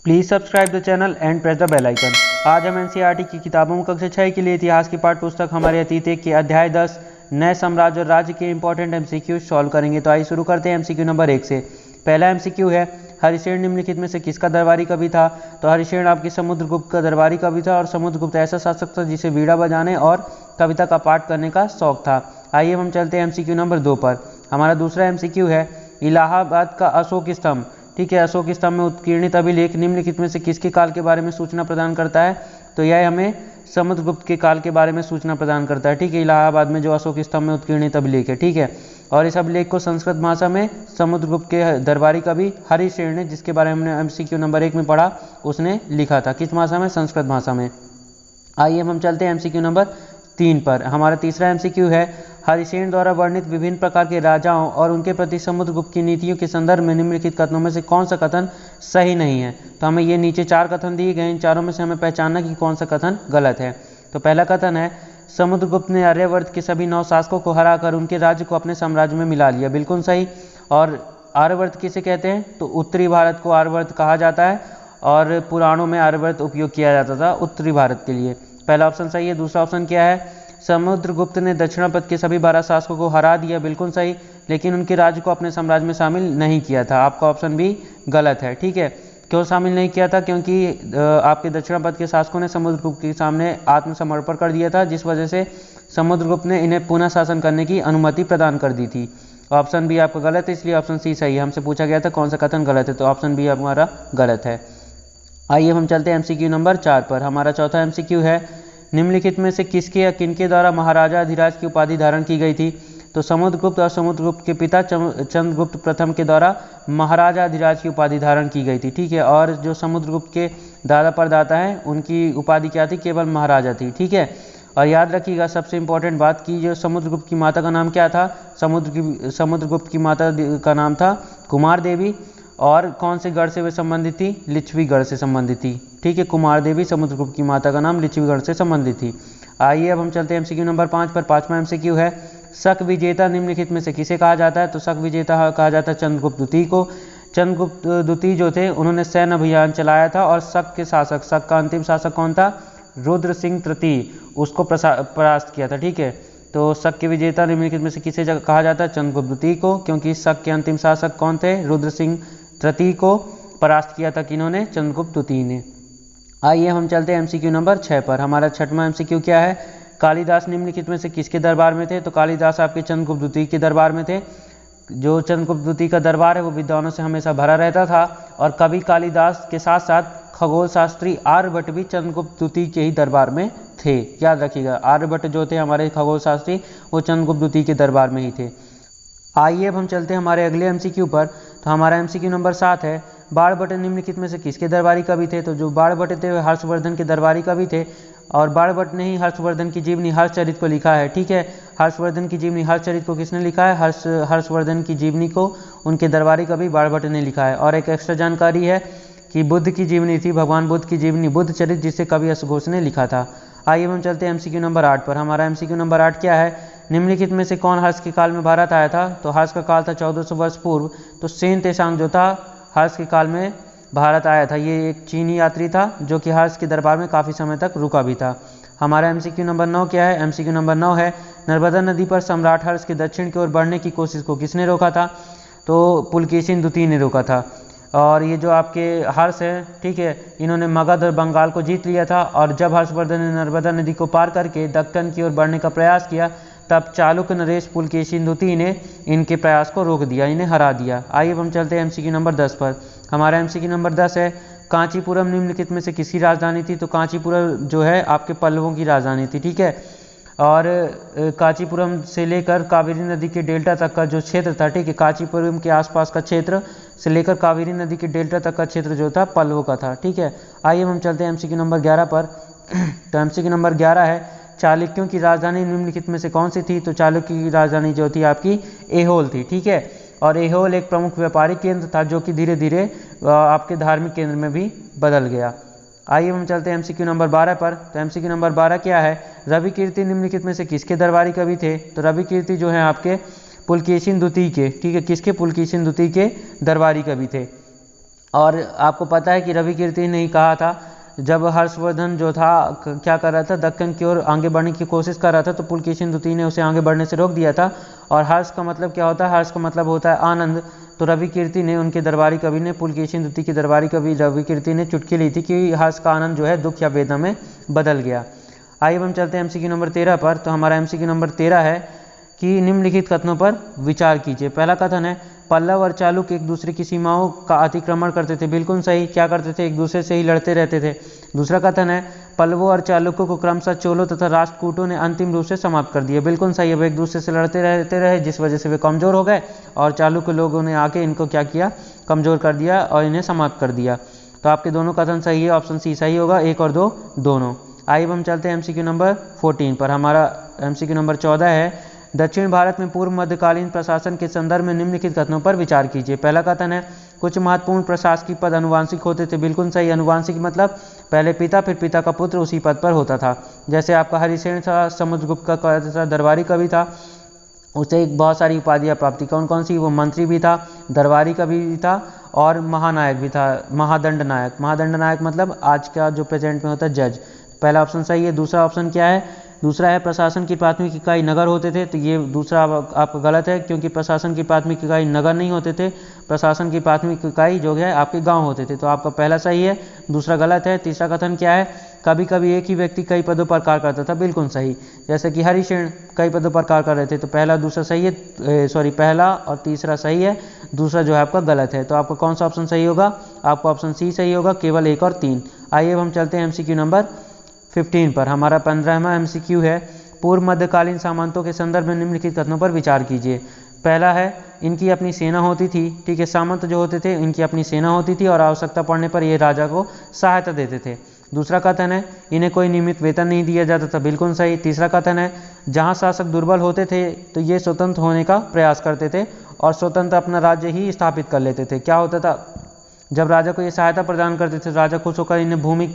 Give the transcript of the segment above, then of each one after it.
Please subscribe the channel and press the bell icon. आज हम NCERT की किताबों में कक्षा 6 के लिए इतिहास की पाठ्य पुस्तक हमारे अतीत के अध्याय 10 नए साम्राज्य और राज्य के इंपॉर्टेंट एमसीक्यू सॉल्व करेंगे। तो आइए शुरू करते हैं एमसीक्यू नंबर 1 से। पहला एमसीक्यू है, हरिशेन निम्नलिखित में से किसका दरबारी कवि था? तो हरिशेन आपकी समुद्रगुप्त का दरबारी कवि था और समुद्रगुप्त ऐसा शासक था जिसे वीणा बजाने और कविता का पाठ करने का शौक था। आइए हम चलते हैं एमसीक्यू नंबर 2 पर। हमारा दूसरा एमसीक्यू है, इलाहाबाद का अशोक स्तंभ। ठीक है, अशोक स्तंभ में उत्कीर्णित अभिलेख निम्नलिखित में से किसके काल के बारे में सूचना प्रदान करता है? तो यह हमें समुद्रगुप्त के काल के बारे में सूचना प्रदान करता है। ठीक है, इलाहाबाद में जो अशोक स्तंभ में उत्कीर्णित अभिलेख है। ठीक है, और इस अभिलेख को संस्कृत भाषा में समुद्रगुप्त के दरबारी कवि हरिशेन ने, जिसके बारे में हमने एमसीक्यू नंबर 1 में पढ़ा, उसने लिखा था। किस भाषा में? संस्कृत भाषा में। आइए हम चलते हैं एमसीक्यू नंबर 3 पर। हमारा तीसरा एमसीक्यू है, हरिशेन द्वारा वर्णित विभिन्न प्रकार के राजाओं और उनके प्रति समुद्रगुप्त की नीतियों के संदर्भ में निम्नलिखित कथनों में से कौन सा कथन सही नहीं है? तो हमें ये नीचे 4 कथन दिए गए, इन चारों में से हमें पहचानना कि कौन सा कथन गलत है। तो पहला कथन है, समुद्रगुप्त ने आर्यवर्त के सभी 9 शासकों को हराकर उनके राज्य को अपने साम्राज्य में मिला लिया। बिल्कुल सही। और आर्यवर्त किसे कहते हैं? तो उत्तरी भारत को आर्यवर्त कहा जाता है और पुराणों में आर्यवर्त उपयोग किया जाता था उत्तरी भारत के लिए। पहला ऑप्शन सही है। दूसरा ऑप्शन क्या है, समुद्रगुप्त ने दक्षिणापथ के सभी 12 शासकों को हरा दिया। बिल्कुल सही, लेकिन उनके राज्य को अपने साम्राज्य में शामिल नहीं किया था। आपका ऑप्शन भी गलत है। ठीक है, क्यों शामिल नहीं किया था? क्योंकि आपके दक्षिणापथ के शासकों ने समुद्रगुप्त के सामने आत्मसमर्पण कर दिया था, जिस वजह से समुद्रगुप्त ने इन्हें पुनः शासन करने की अनुमति प्रदान कर दी थी। ऑप्शन बी आपका गलत है, इसलिए ऑप्शन सी सही है। हमसे पूछा गया था कौन सा कथन गलत है, तो ऑप्शन बी हमारा गलत है। आइए हम चलते हैं एमसीक्यू नंबर 4 पर। हमारा चौथा एमसीक्यू है, निम्नलिखित में से किसके या किनके द्वारा महाराजा अधिराज की उपाधि धारण की गई थी? तो समुद्रगुप्त और समुद्रगुप्त के पिता चंद्रगुप्त प्रथम के द्वारा महाराजा अधिराज की उपाधि धारण की गई थी। ठीक है, और जो समुद्रगुप्त के दादा परदाता हैं उनकी उपाधि क्या थी? केवल महाराजा थी। ठीक है, और याद रखिएगा सबसे इंपॉर्टेंट बात की, जो समुद्रगुप्त की माता का नाम क्या था? समुद्रगुप्त की माता का नाम था कुमार देवी। और कौन से गढ़ से वे संबंधित थी? लिच्छवीगढ़ से संबंधित थी। ठीक है, कुमार देवी समुद्रगुप्त की माता का नाम लिच्छवीगढ़ से संबंधित थी। आइए अब हम चलते हैं एमसीक्यू नंबर 5 पर। पांचवा एमसीक्यू है, शक विजेता निम्नलिखित में से किसे कहा जाता है? तो शक विजेता कहा जाता है चंद्रगुप्त द्वितीय को। चंद्रगुप्त द्वितीय जो थे उन्होंने सैन्य अभियान चलाया था और शक के शासक, शक का अंतिम शासक कौन था? रुद्र सिंह तृतीय, उसको परास्त किया था। ठीक है, तो शक के विजेता निम्नलिखित में से किसे कहा जाता है? चंद्रगुप्त द्वितीय को, क्योंकि शक के अंतिम शासक कौन थे? रुद्र सिंह तृतीय को परास्त किया था किन्होंने? चंद्रगुप्त द्वितीय ने। आइए हम चलते हैं एमसीक्यू नंबर 6 पर। हमारा छठवां एमसीक्यू क्या है, कालिदास निम्नलिखित में से किसके दरबार में थे? तो कालिदास आपके चंद्रगुप्त द्वितीय के दरबार में थे। जो चंद्रगुप्त द्वितीय का दरबार है वो विद्वानों से हमेशा भरा रहता था और कवि कालिदास के साथ साथ खगोल शास्त्री आर्यभट्ट भी चंद्रगुप्त द्वितीय के ही दरबार में थे। याद रखिएगा, आर्यभट्ट जो थे हमारे खगोल शास्त्री, वो चंद्रगुप्त द्वितीय के दरबार में ही थे। आइए अब हम चलते हैं हमारे अगले एमसीक्यू पर। तो हमारा एमसीक्यू नंबर 7 है, बाणभट्ट निम्नलिखित में से किसके दरबारी कवि थे? तो जो बाणभट्ट थे वे हर्षवर्धन के दरबारी कवि थे और बाणभट्ट ने ही हर्षवर्धन की जीवनी हर्षचरित को लिखा है। ठीक है, हर्षवर्धन की जीवनी हर्षचरित को किसने लिखा है? हर्षवर्धन की जीवनी को उनके दरबारी कवि बाणभट्ट ने लिखा है। और एक एक्स्ट्रा जानकारी है कि बुद्ध की जीवनी थी, भगवान बुद्ध की जीवनी बुद्ध चरित, जिसे कवि अश्वघोष ने लिखा था। आइए हम चलते हैं एमसीक्यू नंबर 8 पर। हमारा एमसीक्यू नंबर 8 क्या है, निम्नलिखित में से कौन हर्ष के काल में भारत आया था? तो हर्ष का काल था 1400 वर्ष पूर्व। तो सेन तेसांग जो था हर्ष के काल में भारत आया था। ये एक चीनी यात्री था जो कि हर्ष के दरबार में काफ़ी समय तक रुका भी था। हमारा एमसीक्यू नंबर 9 क्या है? एमसीक्यू नंबर 9 है, नर्मदा नदी पर सम्राट हर्ष के दक्षिण की ओर बढ़ने की कोशिश को किसने रोका था? तो पुलकेशिन द्वितीय ने रोका था। और ये जो आपके हर्ष है, ठीक है, इन्होंने मगध और बंगाल को जीत लिया था और जब हर्षवर्धन ने नर्मदा नदी को पार करके दक्कन की ओर बढ़ने का प्रयास किया तब चालुक्य नरेश पुलकेशिन द्वितीय ने इनके प्रयास को रोक दिया, इन्हें हरा दिया। आइए अब हम चलते हैं एमसीक्यू नंबर 10 पर। हमारा एमसीक्यू नंबर 10 है, कांचीपुरम निम्नलिखित में से किसकी राजधानी थी? तो कांचीपुरम जो है आपके पल्लवों की राजधानी थी। ठीक है, और कांचीपुरम से लेकर कावेरी नदी के डेल्टा तक का जो क्षेत्र था, ठीक है, कांचीपुरम के आसपास का क्षेत्र से लेकर कावेरी नदी के डेल्टा तक का क्षेत्र जो था पल्लवों का था। ठीक है, आइए हम चलते हैं एमसीक्यू नंबर 11 पर। तो एमसीक्यू नंबर 11 है, चालुक्यों की राजधानी निम्नलिखित में से कौन सी थी? तो चालुक्य की राजधानी जो थी आपकी एहोल थी। ठीक है, और एहोल एक प्रमुख व्यापारिक केंद्र था जो कि धीरे धीरे आपके धार्मिक केंद्र में भी बदल गया। आइए हम चलते हैं एमसीक्यू नंबर 12 पर। तो एमसीक्यू नंबर 12 क्या है, रवि कीर्ति निम्नलिखित में से किसके दरबारी कवि थे? तो रवि कीर्ति जो है आपके पुलकेशिन द्वितीय के, ठीक है, किसके? पुलकेशिन द्वितीय के दरबारी कवि थे। और आपको पता है कि रवि कीर्ति ने ही कहा था, जब हर्षवर्धन जो था क्या कर रहा था, दक्कन की ओर आगे बढ़ने की कोशिश कर रहा था, तो पुलकेशिन द्वितीय ने उसे आगे बढ़ने से रोक दिया था। और हर्ष का मतलब क्या होता है? हर्ष का मतलब होता है आनंद। तो रवि कीर्ति ने, उनके दरबारी कवि ने, पुलकेशिन द्वितीय की दरबारी कवि रवि कीर्ति ने चुटकी ली थी कि हर्ष का आनंद जो है दुख या वेदना में बदल गया। आइए हम चलते हैं MCQ नंबर 13 पर। तो हमारा MCQ नंबर 13 है कि निम्नलिखित कथनों पर विचार कीजिए। पहला कथन है, पल्लव और चालुक्य एक दूसरे की सीमाओं का अतिक्रमण करते थे। बिल्कुल सही। क्या करते थे? एक दूसरे से ही लड़ते रहते थे। दूसरा कथन है, पल्लवों और चालुक्यों को क्रमशः चोलों तथा राष्ट्रकूटों ने अंतिम रूप से समाप्त कर दिया। बिल्कुल सही है। वो एक दूसरे से लड़ते रहते रहे, जिस वजह से वे कमजोर हो गए और चालुक्य लोगों ने आके इनको क्या किया? कमजोर कर दिया और इन्हें समाप्त कर दिया। तो आपके दोनों कथन सही है। ऑप्शन सी सही होगा, 1 और 2 दोनों। आइए हम चलते हैं MCQ नंबर 14 पर। हमारा MCQ नंबर 14 है, दक्षिण भारत में पूर्व मध्यकालीन प्रशासन के संदर्भ में निम्नलिखित कथनों पर विचार कीजिए। पहला कथन है, कुछ महत्वपूर्ण प्रशासकीय पद अनुवांशिक होते थे। बिल्कुल सही। अनुवांशिक मतलब पहले पिता फिर पिता का पुत्र उसी पद पर होता था। जैसे आपका हरिसेन था, समुद्रगुप्त का दरबारी कवि था, उसे बहुत सारी उपाधियाँ प्राप्ति। कौन कौन सी? वो मंत्री भी था, दरबारी कवि भी था और महानायक भी था, महादंड नायक। महादंड नायक मतलब आज का जो प्रेजेंट में होता है जज। पहला ऑप्शन सही है। दूसरा ऑप्शन क्या है? दूसरा है, प्रशासन की प्राथमिक इकाई नगर होते थे। तो ये दूसरा आपका गलत है, क्योंकि प्रशासन की प्राथमिक इकाई नगर नहीं होते थे। प्रशासन की प्राथमिक इकाई जो है आपके गांव होते थे। तो आपका पहला सही है, दूसरा गलत है। तीसरा कथन क्या है? कभी कभी एक ही व्यक्ति कई पदों पर कार्य करता था। बिल्कुल सही। जैसे कि हरिसेन कई पदों पर कार्य कर रहे थे। तो पहला दूसरा सही है, सॉरी पहला और तीसरा सही है, दूसरा जो है आपका गलत है। तो आपका कौन सा ऑप्शन सही होगा? आपका ऑप्शन सी सही होगा, केवल 1 और 3। आइए हम चलते हैं MCQ नंबर 15 पर। हमारा 15वां MCQ है, पूर्व मध्यकालीन सामंतों के संदर्भ में निम्नलिखित कथनों पर विचार कीजिए। पहला है, इनकी अपनी सेना होती थी। ठीक है, सामंत जो होते थे इनकी अपनी सेना होती थी और आवश्यकता पड़ने पर ये राजा को सहायता देते थे। दूसरा कथन है, इन्हें कोई नियमित वेतन नहीं दिया जाता था। बिल्कुल सही। तीसरा कथन है, जहाँ शासक दुर्बल होते थे तो ये स्वतंत्र होने का प्रयास करते थे और स्वतंत्र अपना राज्य ही स्थापित कर लेते थे। क्या होता था? जब राजा को ये सहायता प्रदान करते थे, राजा खुश होकर इन्हें भूमि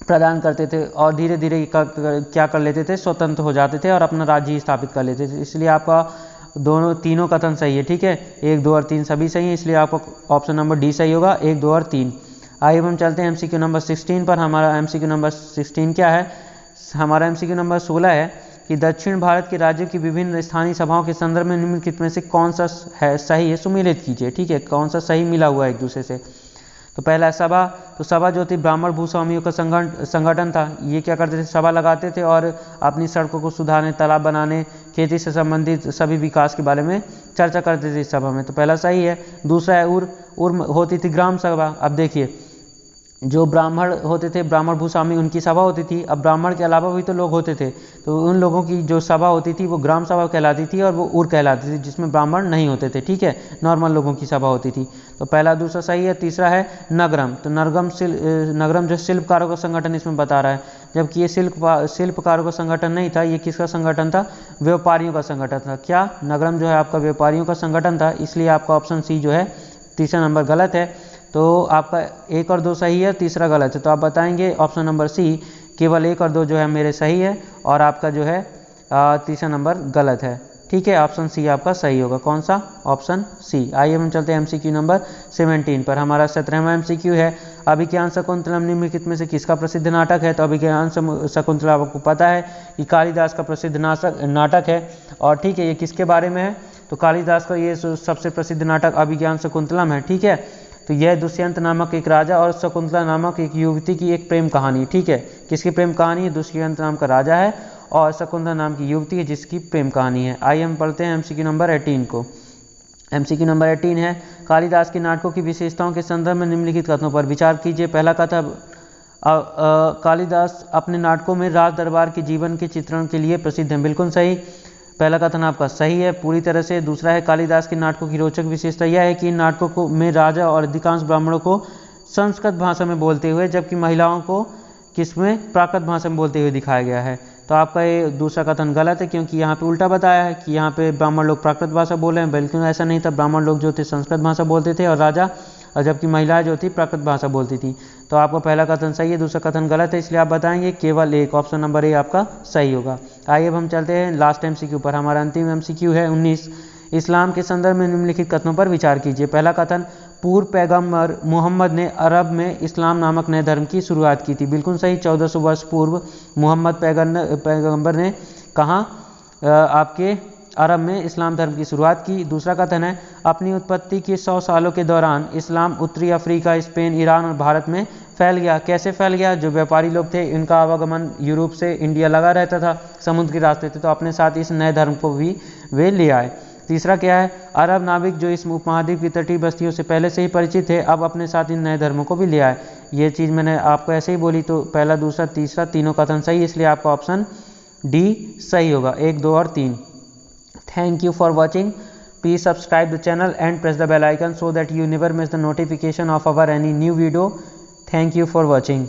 प्रदान करते थे और धीरे धीरे क्या कर लेते थे? स्वतंत्र हो जाते थे और अपना राज्य ही स्थापित कर लेते थे। इसलिए आपका तीनों कथन सही है। ठीक है, 1, 2 और 3 सभी सही है, इसलिए आपका ऑप्शन नंबर डी सही होगा, 1, 2 और 3। आइए हम चलते हैं MCQ नंबर 16 पर। हमारा MCQ नंबर 16 क्या है? हमारा MCQ नंबर 16 है कि दक्षिण भारत के राज्यों की विभिन्न स्थानीय सभाओं के संदर्भ में निम्नलिखित में से कौन सा है सही है? सुमेलित कीजिए। ठीक है, कौन सा सही मिला हुआ है एक दूसरे से? तो पहला सभा। तो सभा जो थी ब्राह्मण भूस्वामियों का संगठन था। ये क्या करते थे? सभा लगाते थे और अपनी सड़कों को सुधारने, तालाब बनाने, खेती से संबंधित सभी विकास के बारे में चर्चा करते थे इस सभा में। तो पहला सही है। दूसरा है उर होती थी ग्राम सभा। अब देखिए, जो ब्राह्मण होते थे, ब्राह्मण भूस्वामी, उनकी सभा होती थी। अब ब्राह्मण के अलावा भी तो लोग होते थे, तो उन लोगों की जो सभा होती थी वो ग्राम सभा कहलाती थी और वो उर कहलाती थी, जिसमें ब्राह्मण नहीं होते थे। ठीक है, नॉर्मल लोगों की सभा होती थी। तो पहला दूसरा सही है। तीसरा है नगरम। तो नगरम जो शिल्पकारों का संगठन इसमें बता रहा है, जबकि ये शिल्पकारों का संगठन नहीं था। ये किसका संगठन था? व्यापारियों का संगठन था। क्या? नगरम जो है आपका व्यापारियों का संगठन था, इसलिए आपका ऑप्शन सी जो है तीसरा नंबर गलत है। तो आपका 1 और 2 सही है, तीसरा गलत है। तो आप बताएंगे ऑप्शन नंबर सी, केवल 1 और 2 जो है मेरे सही है और आपका जो है तीसरा नंबर गलत है। ठीक है, ऑप्शन सी आपका सही होगा। कौन सा? Option C. आइए हम चलते हैं MCQ नंबर 17 पर। हमारा 17वां MCQ है, अभिज्ञान शकुंतलम निम्नलिखित में से किसका प्रसिद्ध नाटक है? तो अभिज्ञान शकुंतलम आपको पता है कि कालिदास का प्रसिद्ध नाटक है। और ठीक है, ये किसके बारे में है? तो कालिदास का ये सबसे प्रसिद्ध नाटक अभिज्ञान शकुंतलम है। ठीक है, तो यह दुष्यंत नामक एक राजा और शकुंतला नामक एक युवती की एक प्रेम कहानी। ठीक है, किसकी प्रेम कहानी है? दुष्यंत नाम का राजा है और शकुंतला नाम की युवती है जिसकी प्रेम कहानी है। आइए हम पढ़ते हैं MCQ नंबर 18 को। MCQ नंबर 18 है, कालिदास के नाटकों की विशेषताओं के संदर्भ में निम्नलिखित कथनों पर विचार कीजिए। पहला कथन, कालिदास अपने नाटकों में राज दरबार के जीवन के चित्रण के लिए प्रसिद्ध है। बिल्कुल सही। पहला कथन आपका सही है पूरी तरह से। दूसरा है, कालिदास के नाटकों की रोचक विशेषता यह है कि इन नाटकों को में राजा और अधिकांश ब्राह्मणों को संस्कृत भाषा में बोलते हुए, जबकि महिलाओं को किसमें? प्राकृत भाषा में बोलते हुए दिखाया गया है। तो आपका ये दूसरा कथन गलत है, क्योंकि यहाँ पे उल्टा बताया है कि यहाँ पे ब्राह्मण लोग प्राकृत भाषा बोल रहे हैं। बिल्कुल ऐसा नहीं था, ब्राह्मण लोग जो थे संस्कृत भाषा बोलते थे और राजा, और जबकि महिलाएं जो थी प्राकृत भाषा बोलती थी। तो आपका पहला कथन सही है, दूसरा कथन गलत है, इसलिए आप बताएंगे केवल 1, ऑप्शन नंबर ए आपका सही होगा। आइए अब हम चलते हैं लास्ट MCQ पर। हमारा अंतिम MCQ है 19, इस्लाम के संदर्भ में निम्नलिखित कथनों पर विचार कीजिए। पहला कथन, पूर्व पैगंबर मोहम्मद ने अरब में इस्लाम नामक नए धर्म की शुरुआत की थी? बिल्कुल सही, 1400 वर्ष पूर्व मोहम्मद पैगंबर ने कहाँ आपके अरब में इस्लाम धर्म की शुरुआत की। दूसरा कथन है अपनी उत्पत्ति के 100 सालों के दौरान इस्लाम उत्तरी अफ्रीका, स्पेन, ईरान और भारत में फैल गया। कैसे फैल गया? जो व्यापारी लोग थे इनका आवागमन यूरोप से इंडिया लगा रहता था, समुद्र के रास्ते थे, तो अपने साथ इस नए धर्म को भी वे ले आए। तीसरा क्या है? अरब नाविक जो इस उपमहाद्वीप की तटीय बस्तियों से पहले से ही परिचित थे, अब अपने साथ इन नए धर्मों को भी ले आए। ये चीज़ मैंने आपको ऐसे ही बोली, तो पहला, दूसरा, तीसरा तीनों कथन सही, इसलिए आपका ऑप्शन डी सही होगा, 1, 2 और 3। Thank you for watching. Please subscribe the channel and press the bell icon so that you never miss the notification of our any new video. Thank you for watching.